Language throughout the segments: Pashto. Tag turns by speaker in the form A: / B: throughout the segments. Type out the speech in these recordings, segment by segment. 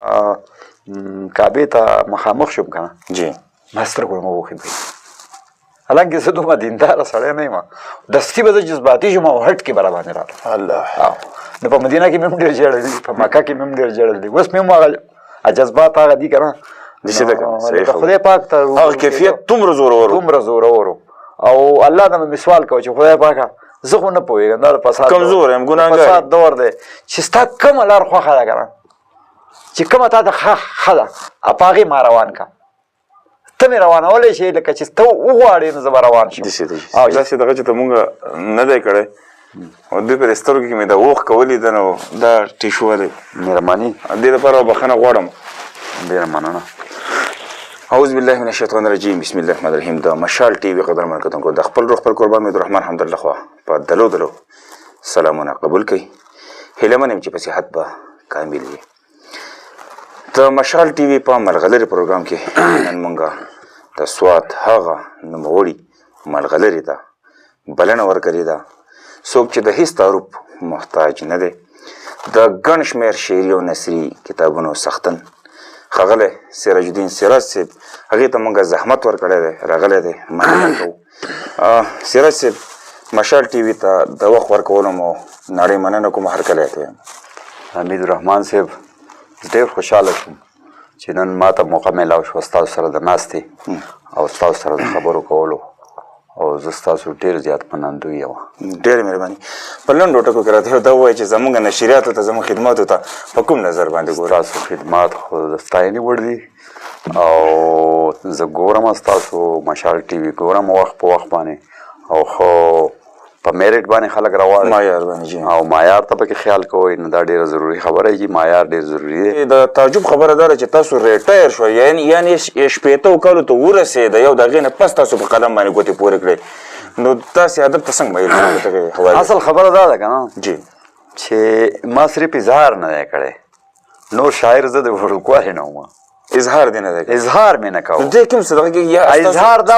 A: کعبې ته مخامخ شوم که نه
B: جی
A: ما سترګو نه وخې بهي حالانکې زه دومره دینداره سړی نه یم دستي به زه جذباتي شوم او هټ کې به راباندې راغله
B: الله
A: نو په مدینه کې مې هم ډېر ژړل دي په مکه کې مې هم ډېر ژړل دي اوس مې هم هغه جذبات هغه دي که نه د خدای پاک ته
B: هغه کیفیت دومره
A: زورور او الله ته مې سوال کوه چې خدای پاکه زه خو نه پوهېږم دا د فساد
B: کمزور یم ګناهګار
A: فساد دور دی چې ستا کومه لار خوښه ده که نه چې کومه تا ته ښه ده په هغې ما روان که ته مې روانولی شې لکه چې ته وغواړې نو زه به روان شم
B: داسې دغه چې ته مونږ نه دی کړی او دوی په دې سترګو کې مې د اوښ کولی ده نو دا ټیشو دی
A: مهرباني
B: دې لپاره بخښنه غواړم
A: ډېره مننه
B: اعوذ بالله من الشیطان الرجیم بسم الله الرحمن الرحیم د مشال ټي وي قدرمن کتونکو د خپل روح خپل قربان مې الرحمن حمدالله خوا په دلو سلامونه قبول کړئ هیله من یم چې په صحت به کامل وي د مشال ټي وي په ملغلرې پروګرام کې نن مونږ د سوات هغه نوموړي ملغلرې ته بلنه ورکړې ده څوک چې د هیڅ تعارف محتاج نه دی د ګڼ شمېر شعري او نثري کتابونو څښتن ښاغلی سراج الدین سراج صاحب هغې ته مونږ زحمت ورکړی دی راغلی دی مننه کوو سراج صاحب مشال ټي وي ته د وخت ورکولو مو نړۍ مننه کوم هرکلی ته یم
A: حمید الرحمن صاحب ډېر خوشحاله شوم چې نن ما ته موقع میلاو شوه ستاسو سره د ناستې او ستاسو سره د خبرو کولو او زه ستاسو ډېر زیات منندوی یم
B: ډېرې مهرباني په لنډو ټکو کې راته دا ووایه چې زموږ نشریاتو ته زموږ خدماتو ته په کوم نظر باندې ګورئ
A: ستاسو خدمات خو د ستاینې وړ دي او زه ګورم ستاسو مشال ټي وي ګورم وخت په وخت باندې او خو په میرټ باندې خلک راواړي
B: معیار باندې
A: او معیار ته پکې خیال کوئ نو دا ډېره ضروري خبره چې معیار ډېر ضروري دی
B: د تعجب خبره دا ده چې تاسو ریټایر شوئ یعنې شپېتو کالو ته ورسېده یو د هغې نه پس تاسو په قلم باندې ګوتې پورې کړئ نو تاسې ادب ته څنګه میل
A: اصل خبره دا ده که نه
B: جی
A: چې ما صرف اظهار نه دی کړی نور شاعر زه د وړوکوالي نه وم
B: اظهار دې نه دی
A: اظهار مې نه کوم
B: دې کوم څه دغه کې یا
A: اظهار دا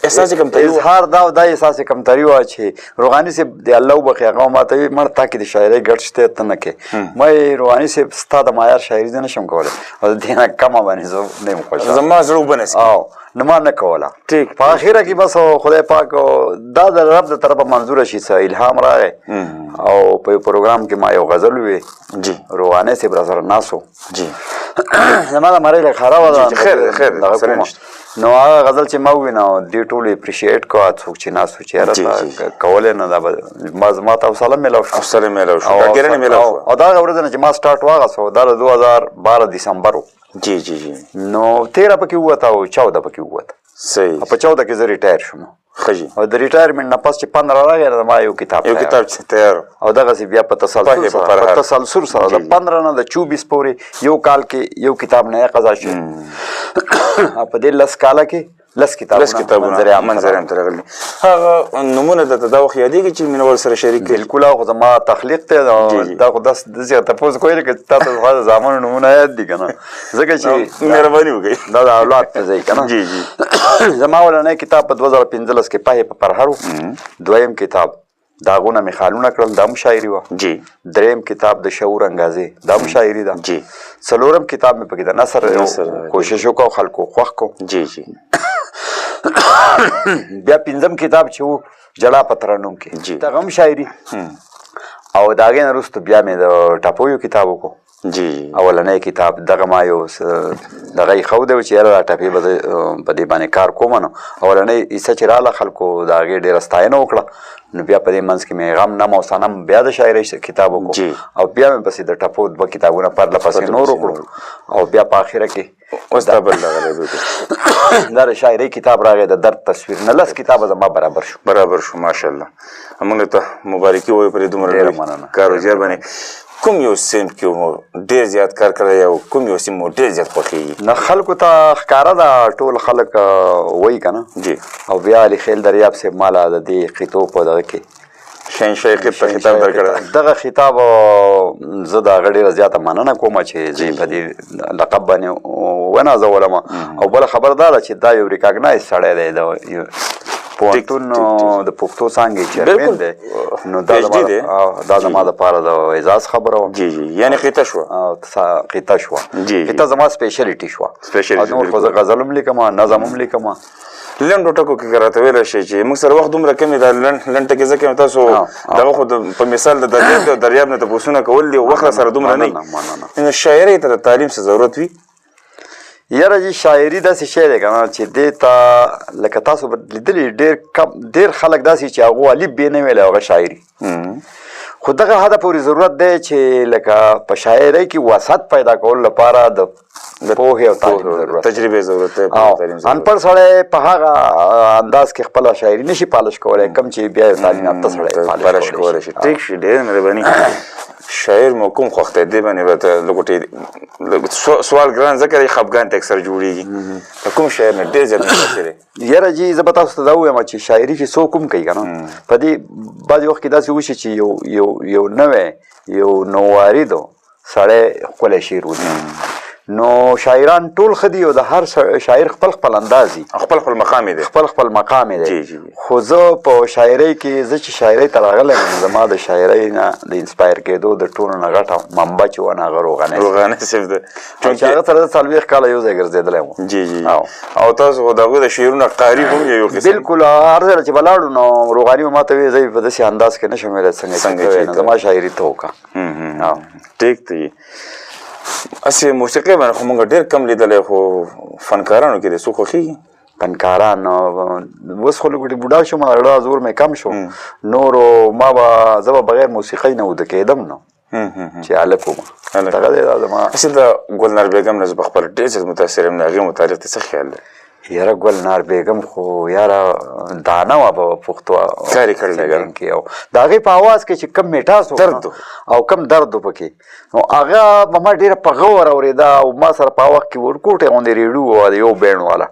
B: احساس کمتري
A: اظهار دا احساس کمتري وه چې روحاني صاحب د الله وبخښي هغه ماته وي مړ تا کې د شاعرۍ ګډ شته ته نه کې ما روحاني صاحب ستا د معیار شاعري زه نه شم کولی او د دې نه کمه باندې زه نه یم خوشحاله
B: زما زړه اوبه نسي
A: او نو ما نه کوله
B: ټیک
A: په اخره کې بس خدای پاک دا د رب د طرفه منظوره شي څه الهام راغی او په پروګرام کې ما یو غزل ووی
B: جی
A: روحاني صاحب را سره ناست
B: جی
A: زما د مرۍ لږ خرابه ده
B: خیر
A: نو هغه غزل چې ما ووینه دوی ټول اپریشیټ کوه څوک چې ناست و چې یاره کولی نه دا به زما ته حوصله میلاو شو او دا هغه ورځ نه چې ما سټارټ واغستو دا د 2012 دسمبر و
B: جی جی جی
A: نو 13 پکې ووته او 14 پکې ووته
B: صحیح
A: په 14 کې زه ریټایر شوم
B: ښه جي
A: او د ریټایرمنټ نه پس چې 15 راغی نو ما یو کتاب
B: تیار
A: او دغسې بیا په تسلسل سره د 15 نه د 24 پورې یو کال کې یو کتاب نه قضا شي په دې 10 کاله کې لس کتابونه
B: منظر عام ته راغلي هغه نمونه درته دا وخت یادېږي چې مینوال سره شریک کړي
A: بلکل هغه زما تخلیق دی دا خو داسې تپوس کوی که تا ته د زامنو نمونه یاد دي که نه ځکه چې
B: مهرباني وکړئ
A: دا د اولاد په ځای که نه زما اولنی کتاب په 2015 کې پهې په پرهر دویم کتاب داغونه مې خالونه کړل دا هم شاعري وه
B: جی
A: دریم کتاب د شعور انګازې دا هم شاعري ده
B: جی
A: څلورم کتاب مې پکې د نثر کوشش وکړو خلکو خوښ کړو
B: جی جی
A: بیا پنځم کتاب چې و جلا په ترنم کې دغه هم شاعري او د هغې نه وروسته بیا مې د ټپو یو کتاب وکړو
B: جی
A: اولنی کتاب دغه ما یو دغه یې ښودی و چې یاره دا ټپې به په دې باندې کار کومه نو اولنی ایسه چې راله خلکو د هغې ډېره ستاینه وکړه نو بیا په دې منځ کې مې غم نم او صنم بیا د شاعرۍ کتاب وکړو او بیا مې پسې د ټپو 2 کتابونه پرله پسې نور وکړو او بیا په آخره کې
B: اوس دا بل راغلی
A: دا د شاعرۍ کتاب راغی د درد تصویر نه 10 کتابه زما برابر شو
B: ماشاءالله موږ ته مبارکي وایو په دې دومره کار وزیار باندې کوم یو سیم کې مو ډېر زیات کار کړی او کوم یو سیم مو ډېر زیات خوښېږي
A: نه خلکو ته ښکاره ده ټول خلک وایي که نه
B: جی
A: او بیا علي خیل دریاب صاحب ماله د دې خطو په دغه کې
B: شهنشاه قط ته خطاب درکړی
A: دغه خطاب زه د هغه ډېره زیاته مننه کوم چې زه په دې لقب باندې ونازولم او بله خبر دا ده چې دا یو ریکاګنایز سړی دی پوهنتون د پښتو څانګې چیرمن دی نو دا زما دپاره د اعزاز خبره وه.
B: جی جی یعنی قطه شوه
A: قطه شوه قطه زما سپیشلیټي شوه. نور خو زه غزل هم لیکم نظم هم لیکم.
B: لنډو ټکو کې راته ویلی شئ چې موږ سره وخت دومره کم دی دا لنډ ټکې ځکه یم تاسو دغه خو په مثال د دریاب نه تپوسونه کول دي وخت را سره دومره نه وي. شاعرۍ ته د تعلیم څه ضرورت وي؟
A: یاره جي شاعري داسې شی دی که نه چې دې ته لکه تاسو به لیدلي ډېر خلک داسې چې هغو الف بې نه ویلی هغه شاعري خو دغه حده پورې ضرورت دی چې لکه په شاعرۍ کې وسط پیدا کولو لپاره د پوهې او تعلیم ضرورت
B: تجربې ضرورت دی
A: انپړ سړی په هغه انداز کې خپله شاعري نشي پالش کولی کم چې بیا یو تعلیم یافته سړی
B: پالش کولی شي. ټیک شي ډېره مهرباني. شاعر مو کوم خوښ دی دې باندې به ته لږ سوال ګران ځکه دی خفګان ته اکثر جوړېږي د کوم شاعر نه ډېر زیات متاثر دی؟
A: یاره جي زه به تاسو ته دا ووایم چې شاعري چې څوک هم کوي که نه په دې بعضې وخت کې داسې وشي چې یو نوی یو نوواریدو سړی ښکلی شعر ولیکي نو شاعران ټول ښه دي او د هر شاعر خپل انداز دي
B: خپل مقام دی
A: خپل مقام دی. خو زه په شاعرۍ کې زه چې شاعرۍ ته راغلی یم زما د شاعرۍ نه د انسپایر کېدو د ټولو نه غټه منبع چې وه نو هغه روغانۍ
B: صاحب دی
A: چې هغه سره زه 40 کاله یو ځای ګرځېدلی وم.
B: جی جی او تاسو خو د هغوی د شعرونو قاري هم یو قسم
A: بلکل هر ځای چې به لاړو نو روغاني به ما ته وایي زه په داسې انداز کې نشم ویلی څنګه نو زما شاعري ته وکړه.
B: ټیک دی. اسې موسیقۍ باندې خو موږ ډېر کم لیدلی خو فنکارانو کې دی څوک خوښېږي؟
A: فنکاران اوس خو لږ بوډا شوم زړه زور مې کم شو نورو زه به بغیر موسیقۍ نه وده کېدم نو چې هلک وم دغه دی دا زما.
B: اصل د ګلنار بیګم نه زه په خپله ډېر زیات متاثر یم د هغې متعلق ته څه خیال دی؟
A: یاره ګلنار بیګم خو یاره دانه وه په پښتو
B: کاري کړی
A: کې او د هغې په اواز کې چې کم میټاس
B: درد
A: او کم درد و پکې نو هغه به ما ډېره په غور اورېده او ما سره په وخت کې ورکوټې غوندې ریډیو وه د یو بینډ والا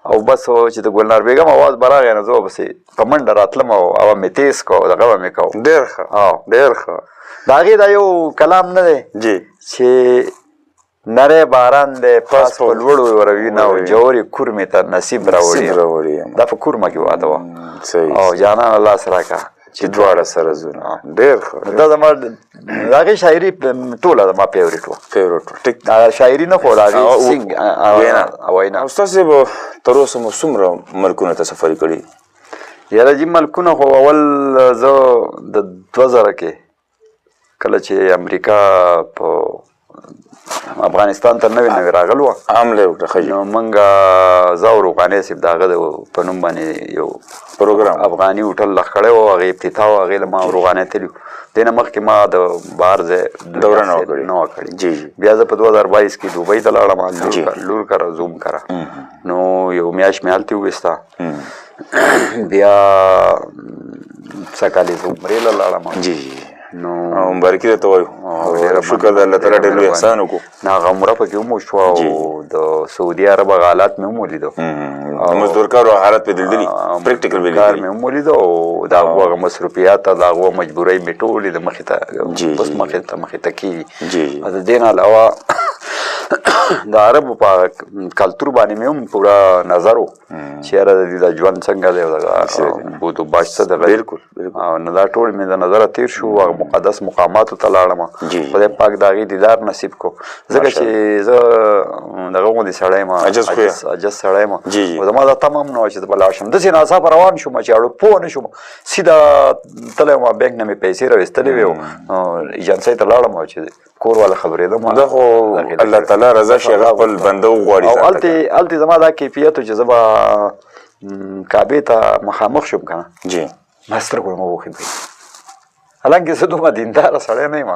A: او بس چې د ګلنار بیګم اواز به راغی نو زه به پسې په منډه راتلم او هغه مې تیز کو دغه به مې کو.
B: ډېر ښه ډېر ښه.
A: د هغې دا یو کلام نه دی
B: جی
A: چې نری باران دی پاس په لوړو وروینه او جوړې کورمې ته نصیب راوړي دا په کورمه کې واده وه او جانانه لاس راکړه
B: چې دواړه سره ځو. ډېر ښه.
A: دا زما د هغې شاعري ټوله زما فیورېټ وه.
B: ټیک
A: شاعري نه خو د هغې سینګ وینا.
B: استاد صاحب تر اوسه مو څومره ملکونو ته سفر کړي؟
A: یاره جي ملکونه خو اول زه د 2000 کې کله چې امریکا په افغانستان ته نوې راغلو
B: حمله وکړه
A: نو موږ زه او روغانۍ صاحب د هغه په نوم باندې یو
B: پروګرام
A: افغاني هوټل لخ کړی و هغې افتتاح و هغې له ما روغانۍ تلي دې نه مخکې ما د بهر ځای
B: دوره نه وه
A: کړې. بیا زه په 2022 کې دوبۍ ته لاړم لور کره زوم کره نو یو میاشت مې هلتې وویسته بیا سږ کال یې زه عمرې له لاړم نو
B: مبارکي درته وایو شکر د الله تعالی ډېر لوی احسان وکړو.
A: نه هغه عمره پکې هم وشوه او د سعودي عرب هغه حالات مې هم ولیدو
B: د مزدورکارو حالات مې لیدلي پریکټیکل
A: کار مې هم ولیدو او د هغو هغه مصروفیات د هغو مجبورۍ مې ټولې د مخې ته بس مخې ته کېږي. د دې نه علاوه د عربو په کلتور باندې مې هم پوره نظر و چې یاره د دې دا ژوند څنګه دی او دغه بود و باش څه دغه او نه دا ټول مې د نظره تېر شو هغه مقدس مقاماتو ته لاړم خدای پاک د هغې دیدار نصیب کو ځکه چې زه دغه غوندې سړی یم عجز سړی یم او زما دا تمه هم نه وه چې زه به لاړ شم داسې ناڅاپه روان شوم چې اړو پوه نه شوم سیده تللی وم بینک نه مې پیسې راویستلې وې ایجنسۍ ته لاړم او چې کور والا خبرېدم
B: دا خو الله تعالی رضا شي هغه خپل بنده وغواړي
A: او هلتې زما دا کیفیت و چې زه به کعبې ته مخامخ شوم که نه
B: جی
A: ما سترګو نه مه وښي حالانکه زه دومره دینداره سړی نه یم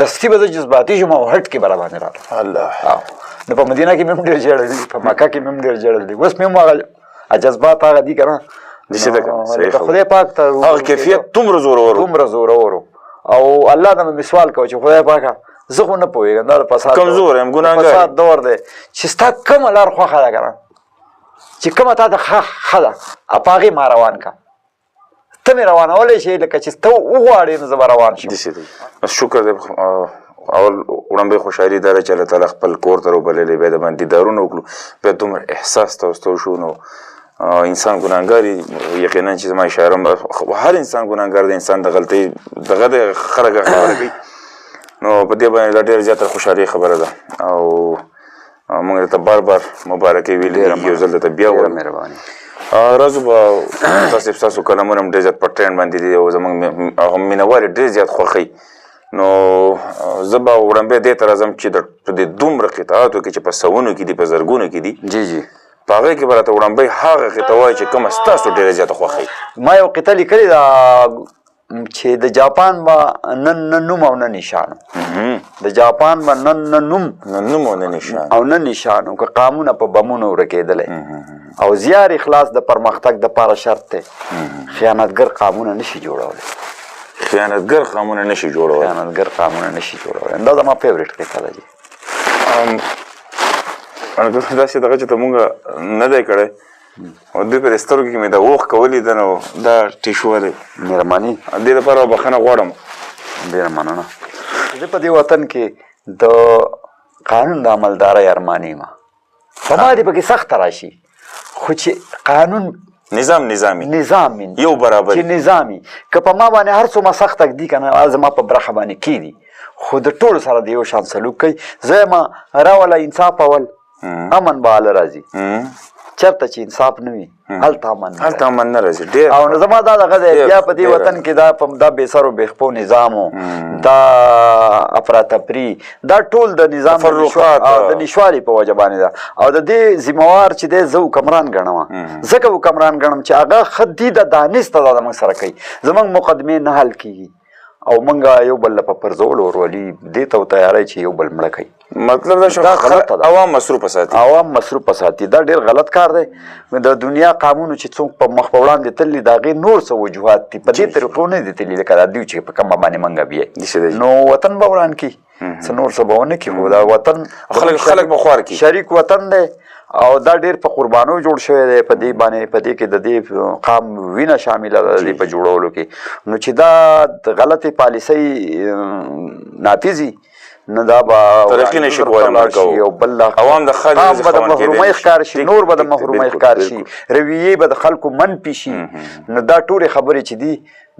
A: دستي به زه جذباتي شوم او هټ کې به راباندې راغلم
B: الله
A: نو په مدینه کې مې هم ډېر ژړل دي په مکه کې مې هم ډېر ژړل دي اوس مې هم هغه جذبات هغه دي که نه لکه خدای پاک ته
B: هغه کیفیت دومره زورور
A: او الله ته مې سوال کوه چې خدای پاکه زه خو نه پوهېږم دا د فساد
B: کمزور یم ګناهګار
A: فساد دور دی چې ستا کومه لار خوښه ده که نه چې کومه تا ته ښه ده په هغې ما روان که ته مې روانولی شې لکه چې ته وغواړې نو زه به روان شم.
B: شکر دی اول وړاندې خو شاعري دا ده چې الله تعالی خپل کور ته روبللی بیا د باندې دیدارونه وکړو بیا دومره احساس ته وستو شو نو انسان ګناهګار یقینا چې زما اشاره هر انسان ګناهګار دی انسان د غلطۍ دغه د خلک خبره کوي نو په دې باندې دا ډېره زیاته خوشحالي خبره ده او موږ درته بار بار مبارکۍ ویلې یو ځل درته بیا وایم
A: مهرباني
B: رازو به ستاسو کلامونه هم ډېر زیات په ټرینډ باندې دي او زموږ مینوال یې ډېر زیات خوښوي نو زه به وړاندې دې ته راځم چې په دې دومره قطعاتو کې چې په سوونو کې دي په زرګونو کې دي
A: جی جی
B: په هغې کې به راته وړاندې هغه قطعه وایي چې کومه ستاسو ډېره زیاته خوښوي
A: ما یو قطعه لیکلې ده چې د جاپان به نن نه نوم او نه نشان د جاپان به نن نه نوم
B: او نه نشان
A: او نه نشان که قامونه په بمونو ورکېدلی او زیار اخلاص د پرمختګ دپاره شرط دی خیانتګر قامونه نشي جوړولی
B: خیانتګر قامونه نشي جوړولی
A: دا زما فیورټ قطعه ده جي
B: داسې دغه چې ته مونږ نه دی کړی او دوی په دې سترګو کې مې د اوښ کولی ده نو دا ټیشو دی
A: مهرباني
B: دې لپاره بخښنه غواړم
A: ډېره مننه زه په دې وطن کې د قانون د عملدارۍ ارماني یم په ما دې پکې سخته راشي خو چې قانون
B: نظامي یو برابر
A: چې نظامي که په ما باندې هر څومره سخت تک دي که نه زما په برخه باندې کېدي خو د ټولو سره د یو شان سلوک کوي زه یم راوله انصاف اول امن به هله راځي چېرته چې انصاف نه وي هلته امن
B: نه راځي
A: او نو زما دا دغه دی بیا په دې وطن کې دا بې سر و بې خپو نظام و دا افراتفري دا ټول د نظام د نشوالي په وجه باندې ده او د دې ذمهوار چې دی زه حکمران ګڼم ځکه حکمران ګڼم چې هغه ښه دي د دانسته دا زموږ سره کوي زموږ مقدمې نه حل کېږي او موږ یو بل له په پرځولو ورولي دې ته وتیاری چې یو بل مړه کوي
B: مطلب دا شو عوام مصروفه
A: ساتي دا ډېر غلط کار دی د دنیا قانونو چې څوک په مخ په وړاندې تللي د هغې نور څه وجوهات دي په دې طریقو نه دي تللي لکه دا دوی چې په کومه باندې موږ بیایي نو وطن به وران کړي څه نور څه به ونه کړي خو دا وطن
B: خلک به خوار کړي
A: شریک وطن دی او دا ډېر په قربانو جوړ شوی دی په دې باندې په دې کې د دې قام وینه شامله ده د دې په جوړولو کې نو چې دا غلطې پالیسۍ نافظي نو دا به
B: ترقي نشي کولی
A: او بل
B: عوام د
A: قام به د محرومۍ ښکار شي نور به د محرومۍ ښکار شي رویې به د خلکو منفي شي نو دا ټولې خبرې چې دي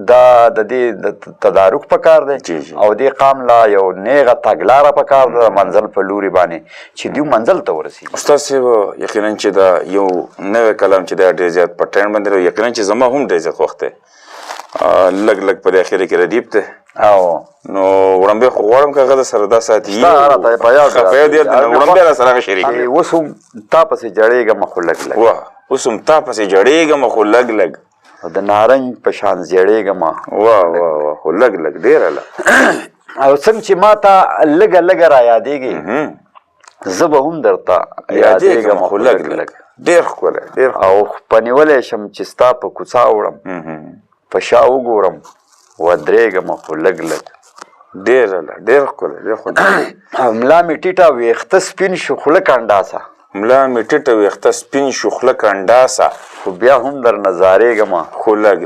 A: دا د دې د تدارک په کار دی او دې قام لا یو نیغه تګلاره په کار ده منزل په لوري باندې چې دوی منزل ته ورسېږي
B: استاد صاحب یقینا چې دا یو نوی کلام چې دا ډېر زیات په ټرینډ باندې یقینا چې زما هم ډېر زیات خوښ دی لږ په دې اخره کې ردیب دی
A: او
B: نو وړاندې خو غواړم که هغه د سره دا ساتي خفه دی وړاندې را سره هغه شریک
A: اوس هم تا پسې جړېږم خو لږ
B: اوس هم تا پسې جړېږم خو لږ
A: د نارنج په شان زیړېږم
B: خو لږ ډېره
A: او څنګه چې ما ته لږه را یادېږي زه به هم درته
B: یادېږم خو لږ ډېر ښکلی
A: او په نیولی شم چې ستا په کوڅه وړم په شا وګورم ودرېږم خو لږ
B: ډېر ښکلی
A: ملا مې ټیټه ویښته سپین شو خوله کنډاسه
B: ملا مې ټیټه ویښته سپین شو خوله کنډاسه
A: خو بیا هم در نظارېږم
B: خو لږ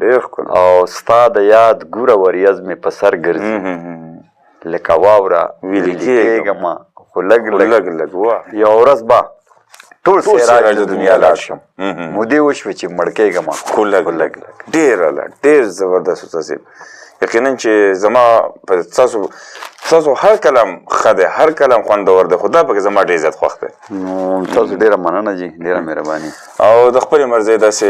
B: ډېر ښکلی
A: او ستا د یاد ګوره وریځ مې په سر ګرځي لکه واوره ویلې کېږم خو لږ یو ورځ به ټول سیراج د دنیا لاړ شم مودې وشوې چې مړ کېږم
B: خو لږ ډېر زبردست استاد صاحب یقینا چې زما په ستاسو هر کلام ښه دی هر کلام خوندور دی خو دا پکې زما ډېر زیات خوښ دی
A: تاسو ډېره مننه جي ډېره مهرباني
B: او د خپلې مرضۍ داسې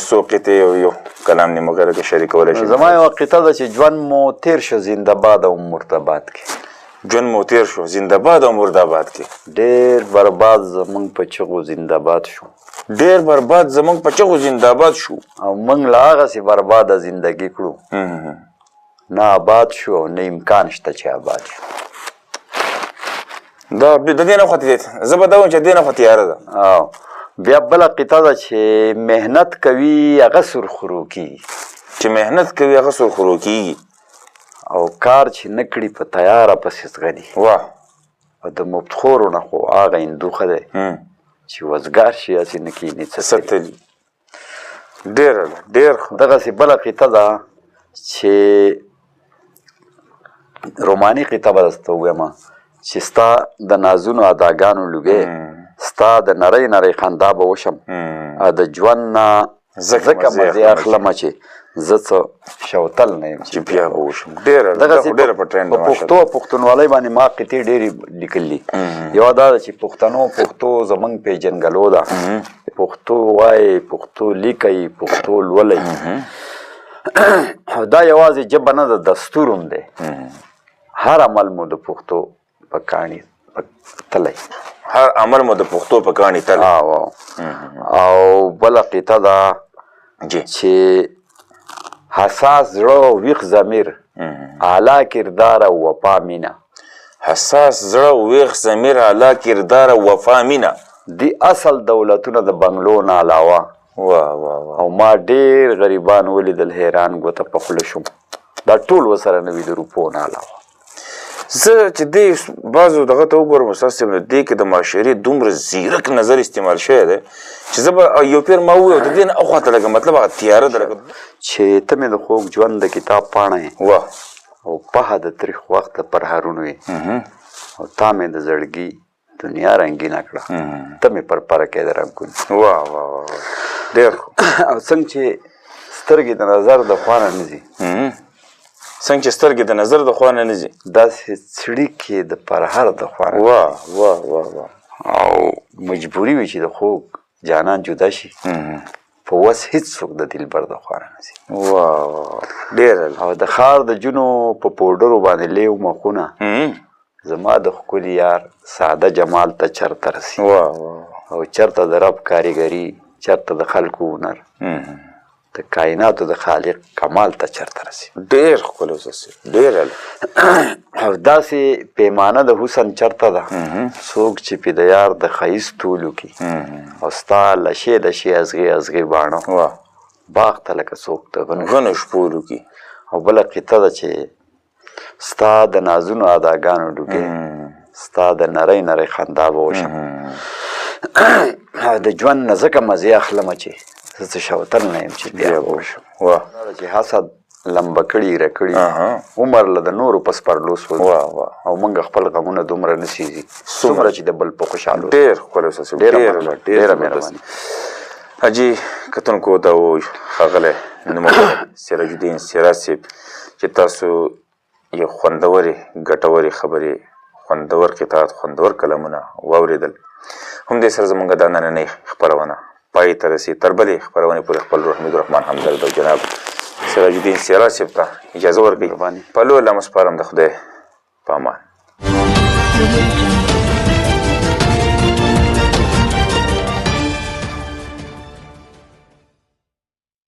B: څو قطعې یو کلام نیمه غره کې شریکولی شي
A: زما یوه قطعه ده چې ژوند مو تېر شو زنده‌باد او مرتباد کې
B: ژوند مو تېر شو زنده‌باد او مرداباد کې
A: ډېر برباد زموږ په چغو زنده‌باد شو
B: ډېر برباد زموږ په چغو زنده‌باد شو
A: او موږ له هغسې برباده زندګي کړو نه آباد شو او نه امکان شته چې آباد شو
B: دا د دې نه خوا زه به دا وایم چې دې نه خوا تیاره ده
A: او بیا بله قطعه ده چې محنت کوي هغه سرخرو کېږي
B: چې محنت کوي هغه سرخرو کېږي
A: او کار چې نه کړي په تیاره پسې ځغلي او د مبتخورو نه خو هغه هندوخه دی چې وزګار شي هسې نه کښېني څه
B: تلي ډېر
A: دغسې بله قطعه ده چې روماني قطعه به درته ووایم چې ستا د نازونو اداګانو لوګی ستا د نری نری خندا به وشم د ژوند نه ځکه مزې اخلمه چې زه څه شوتل نه یم
B: چې بیا به وشم. ډېره په ټرینډ
A: په پښتو او پښتونولۍ باندې ما قطعې ډېرې لیکلي. یوه دا ده چې پښتو زموږ پیژنګلو ده. پښتو وایي، پښتو لیکئ، پښتو لولئ. دا یوازې ژبه نه ده، دستور هم دی. هر عمل مو د پښتو په کاڼي تلی.
B: هر عمل مو د پښتو په کاڼي تلی.
A: او بله قطعه ده چې حساس زړه او ویښ ضمیر، اعلی کردار او وفا مینه.
B: حساس زړه او ویښ ضمیر، اعلی کردار او وفا مینه.
A: دی اصل دولتونه د بنګلو نه علاوه او ما ډېر غریبان ولیدل، حیران ګوته په خوله شوم. دا ټول ورسره نه وي د روپو نه علاوه.
B: زه چې دې بعضو دغه ته وګورم استاد صاحب، دې کې د معاشرې دومره زیرک نظر استعمال شوی دی چې زه به یو پیر ما وویل د دې نه اخواته لږه مطلب هغه تیاره ده لکه
A: چې ته مې د خوږ ژوند د کتاب پاڼه یې او پهه د تریخ وخت د پرهارونو یې او تا مې د زړګي دنیا رنګینه کړه، ته مې پر پرکې د رنګونه.
B: واه واه واه ډېر
A: او څنګه چې سترګې د نظر د خوا نه نه ځي،
B: څنګه چې سترګې د نظر د خوا نه نه ځي،
A: داسې څړیکې د پرهر د خوا نه.
B: واه واه واه واه.
A: او مجبوري وي چې د خوږ جانان جدا شي، په وس هېڅوک د دلبر د خوا نه نه ځي.
B: واه واه ډېر.
A: او د ښار د جونو په پوډرو باندې لیو مخونه زما د ښکلي یار ساده جمال ته چرته رسي.
B: واه واه.
A: او چرته د رب کاریګري، چرته د خلکو هنر، د کائناتو د خالق کمال ته چرته رسي.
B: ډېر ښکلی استاد صاحب، ډېر.
A: او داسې پیمانه د حسن چرته ده څوک چې پې د یار د ښایست تولو کي او ستا لشې لشې ازغې ازغې باڼه باغ ته لکه څوک د
B: غنو شپولو کي.
A: او بله قطعه ده چې ستا د نازونو اداګانو ډوګې، ستا د نری نری خندا به وشم. د ژوند نه ځکه مزې اخلمه چې زه څه شوتل نه یم چې بیا به وشم. چې حسد لمبه کړي ایره کړي عمر له د نورو په سپرلو سوځي او موږ خپل غمونه دومره نه سیزي څومره چې د بل په خوشحالو.
B: ډېر ښکلی استاد صاحب، ډېره مهرباني. حاجي کتونکو دا و ښاغلی نوموړی سراج الدین سراج صاحب چې تاسو یو خوندورې ګټورې خبرې، خوندور قطعات، خوندور کلامونه واورېدل. همدې سره زموږ دا نننۍ خپرونه پای ته رسي. تر بلې خپرونې پورې خپل روح حمیدالرحمن همدرد او جناب سراج الدین سراج صاحب ته اجازه ورکړئ. په لویه لمس سپارم د خدای په امان.